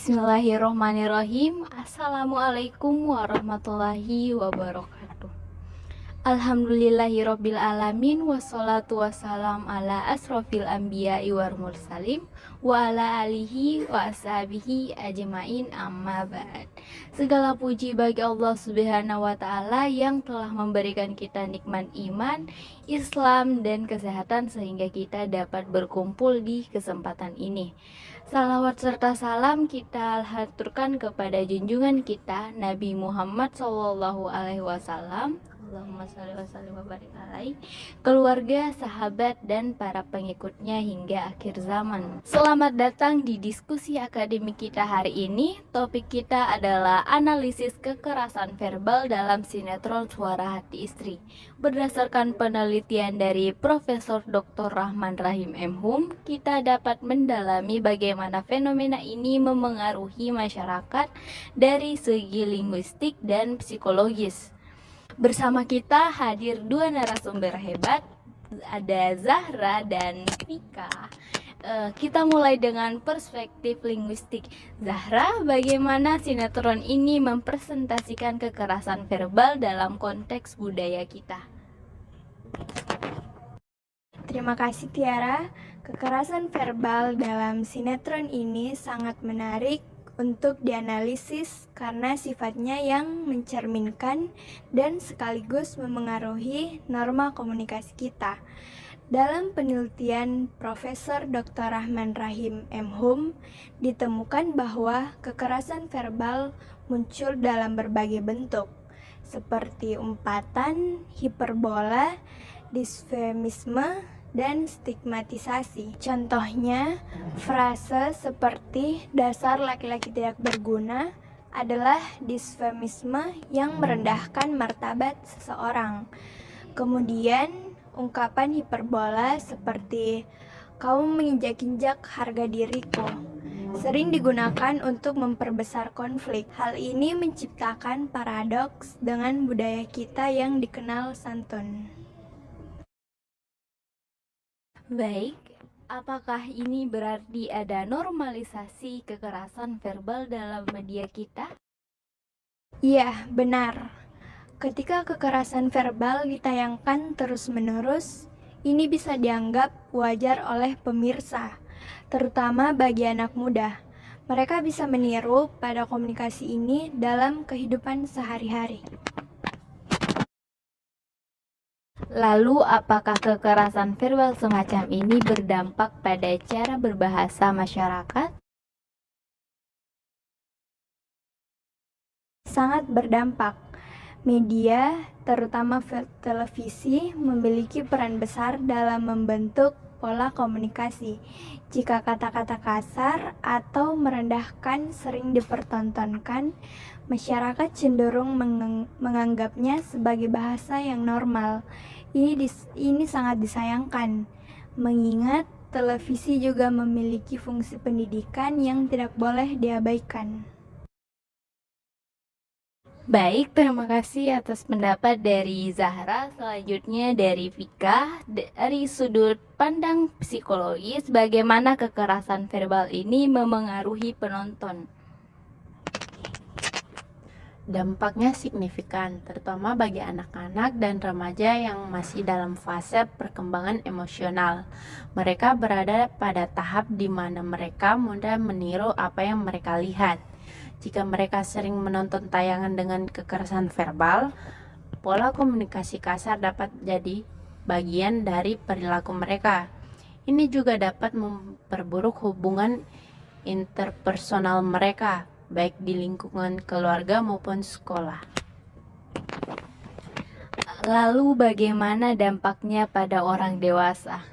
Bismillahirrohmanirrohim. Assalamualaikum warahmatullahi wabarakatuh. Alhamdulillahirabbil alamin wassalatu wassalam ala asrofil anbiya'i wal mursalin wa ala alihi wa ashabihi ajmain amma ba'd. Segala puji bagi Allah Subhanahu wa taala yang telah memberikan kita nikmat iman, Islam dan kesehatan sehingga kita dapat berkumpul di kesempatan ini. Salawat serta salam kita haturkan kepada junjungan kita Nabi Muhammad SAW. Allahumma sholli wa sallim wa barik alaihi, keluarga, sahabat, dan para pengikutnya hingga akhir zaman. Selamat datang di diskusi akademik kita hari ini. Topik kita adalah analisis kekerasan verbal dalam sinetron Suara Hati Istri. Berdasarkan penelitian dari Profesor Dr. Rahman Rahim M.Hum, kita dapat mendalami bagaimana fenomena ini memengaruhi masyarakat dari segi linguistik dan psikologis. Bersama kita hadir dua narasumber hebat, ada Zahra dan Vika. Kita mulai dengan perspektif linguistik. Zahra, bagaimana sinetron ini mempresentasikan kekerasan verbal dalam konteks budaya kita? Terima kasih Tiara. Kekerasan verbal dalam sinetron ini sangat menarik untuk dianalisis karena sifatnya yang mencerminkan dan sekaligus memengaruhi norma komunikasi kita. Dalam penelitian Profesor Dr. Rahman Rahim M.Hum, ditemukan bahwa kekerasan verbal muncul dalam berbagai bentuk, seperti umpatan, hiperbola, disfemisme, dan stigmatisasi. Contohnya, frase seperti dasar laki-laki tidak berguna adalah disfemisme yang merendahkan martabat seseorang. Kemudian, ungkapan hiperbola seperti kamu menginjak-injak harga diriku sering digunakan untuk memperbesar konflik. Hal ini menciptakan paradoks dengan budaya kita yang dikenal santun. Baik, apakah ini berarti ada normalisasi kekerasan verbal dalam media kita? Iya, benar. Ketika kekerasan verbal ditayangkan terus-menerus, ini bisa dianggap wajar oleh pemirsa, terutama bagi anak muda. Mereka bisa meniru pada komunikasi ini dalam kehidupan sehari-hari. Lalu, apakah kekerasan verbal semacam ini berdampak pada cara berbahasa masyarakat? Sangat berdampak. Media, terutama televisi, memiliki peran besar dalam membentuk pola komunikasi. Jika kata-kata kasar atau merendahkan sering dipertontonkan, masyarakat cenderung menganggapnya sebagai bahasa yang normal. Ini sangat disayangkan, mengingat televisi juga memiliki fungsi pendidikan yang tidak boleh diabaikan. Baik, terima kasih atas pendapat dari Zahra. Selanjutnya dari Vika, dari sudut pandang psikologis, bagaimana kekerasan verbal ini memengaruhi penonton? Dampaknya signifikan, terutama bagi anak-anak dan remaja yang masih dalam fase perkembangan emosional. Mereka berada pada tahap di mana mereka mudah meniru apa yang mereka lihat. Jika mereka sering menonton tayangan dengan kekerasan verbal, pola komunikasi kasar dapat jadi bagian dari perilaku mereka. Ini juga dapat memperburuk hubungan interpersonal mereka, baik di lingkungan keluarga maupun sekolah. Lalu bagaimana dampaknya pada orang dewasa?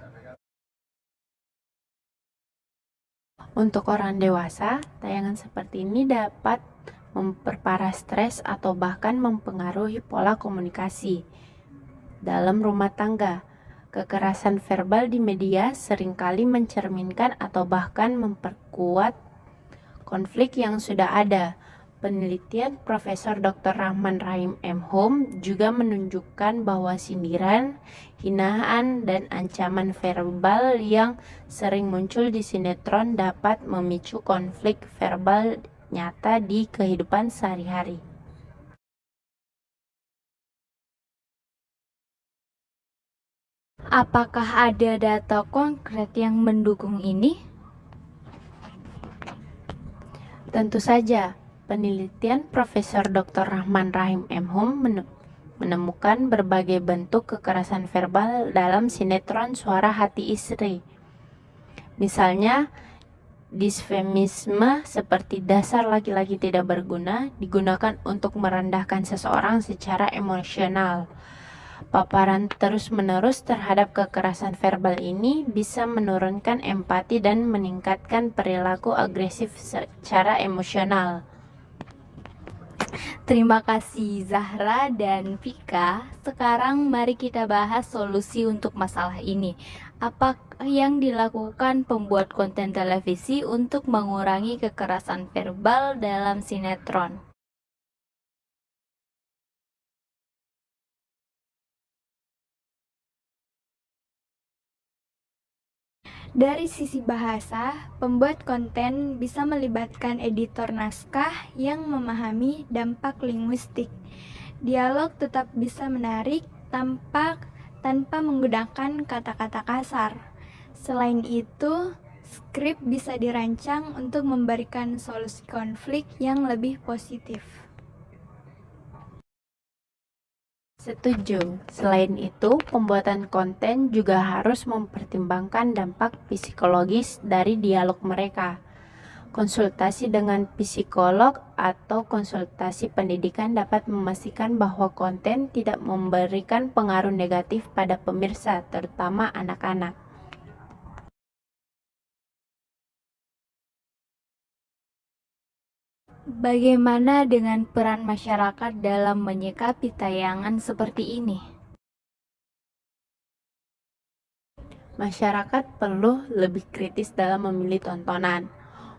Untuk orang dewasa, tayangan seperti ini dapat memperparah stres atau bahkan mempengaruhi pola komunikasi. Dalam rumah tangga, kekerasan verbal di media seringkali mencerminkan atau bahkan memperkuat konflik yang sudah ada. Penelitian Profesor Dr. Rahman Rahim M. Hum juga menunjukkan bahwa sindiran, hinaan, dan ancaman verbal yang sering muncul di sinetron dapat memicu konflik verbal nyata di kehidupan sehari-hari. Apakah ada data konkret yang mendukung ini? Tentu saja, penelitian Profesor Dr. Rahman Rahim M. Hum menemukan berbagai bentuk kekerasan verbal dalam sinetron Suara Hati Istri. Misalnya, disfemisme seperti dasar laki-laki tidak berguna digunakan untuk merendahkan seseorang secara emosional. Paparan terus-menerus terhadap kekerasan verbal ini bisa menurunkan empati dan meningkatkan perilaku agresif secara emosional. Terima kasih Zahra dan Vika. Sekarang mari kita bahas solusi untuk masalah ini. Apa yang dilakukan pembuat konten televisi untuk mengurangi kekerasan verbal dalam sinetron? Dari sisi bahasa, pembuat konten bisa melibatkan editor naskah yang memahami dampak linguistik. Dialog tetap bisa menarik tanpa menggunakan kata-kata kasar. Selain itu, skrip bisa dirancang untuk memberikan solusi konflik yang lebih positif. Setuju. Selain itu, pembuatan konten juga harus mempertimbangkan dampak psikologis dari dialog mereka. Konsultasi dengan psikolog atau konsultasi pendidikan dapat memastikan bahwa konten tidak memberikan pengaruh negatif pada pemirsa, terutama anak-anak. Bagaimana dengan peran masyarakat dalam menyikapi tayangan seperti ini? Masyarakat perlu lebih kritis dalam memilih tontonan.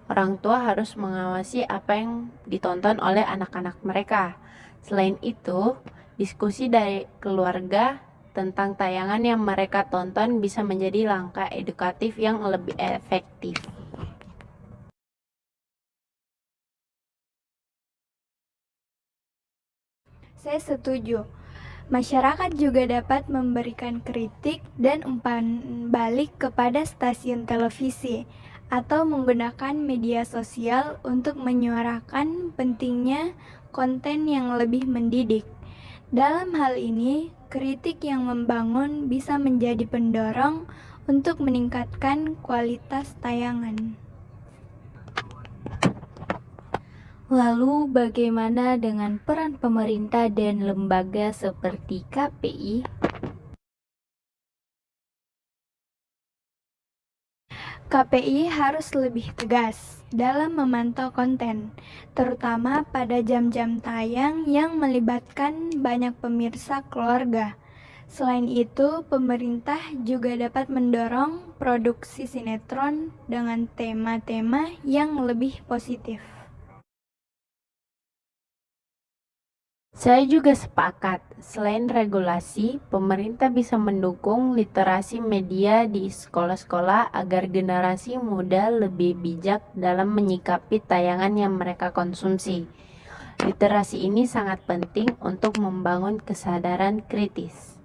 Orang tua harus mengawasi apa yang ditonton oleh anak-anak mereka. Selain itu, diskusi dari keluarga tentang tayangan yang mereka tonton bisa menjadi langkah edukatif yang lebih efektif. Saya setuju. Masyarakat juga dapat memberikan kritik dan umpan balik kepada stasiun televisi atau menggunakan media sosial untuk menyuarakan pentingnya konten yang lebih mendidik. Dalam hal ini, kritik yang membangun bisa menjadi pendorong untuk meningkatkan kualitas tayangan. Lalu bagaimana dengan peran pemerintah dan lembaga seperti KPI? KPI harus lebih tegas dalam memantau konten, terutama pada jam-jam tayang yang melibatkan banyak pemirsa keluarga. Selain itu, pemerintah juga dapat mendorong produksi sinetron dengan tema-tema yang lebih positif. Saya juga sepakat, selain regulasi, pemerintah bisa mendukung literasi media di sekolah-sekolah agar generasi muda lebih bijak dalam menyikapi tayangan yang mereka konsumsi. Literasi ini sangat penting untuk membangun kesadaran kritis.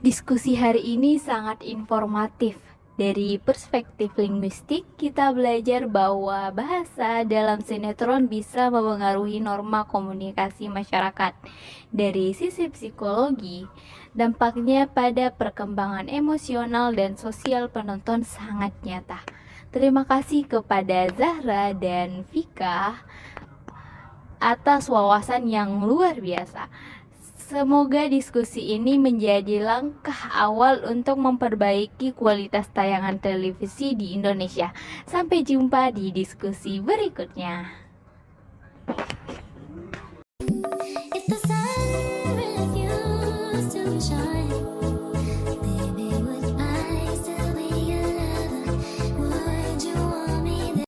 Diskusi hari ini sangat informatif. Dari perspektif linguistik, kita belajar bahwa bahasa dalam sinetron bisa memengaruhi norma komunikasi masyarakat. Dari sisi psikologi, dampaknya pada perkembangan emosional dan sosial penonton sangat nyata. Terima kasih kepada Zahra dan Vika atas wawasan yang luar biasa. Semoga diskusi ini menjadi langkah awal untuk memperbaiki kualitas tayangan televisi di Indonesia. Sampai jumpa di diskusi berikutnya.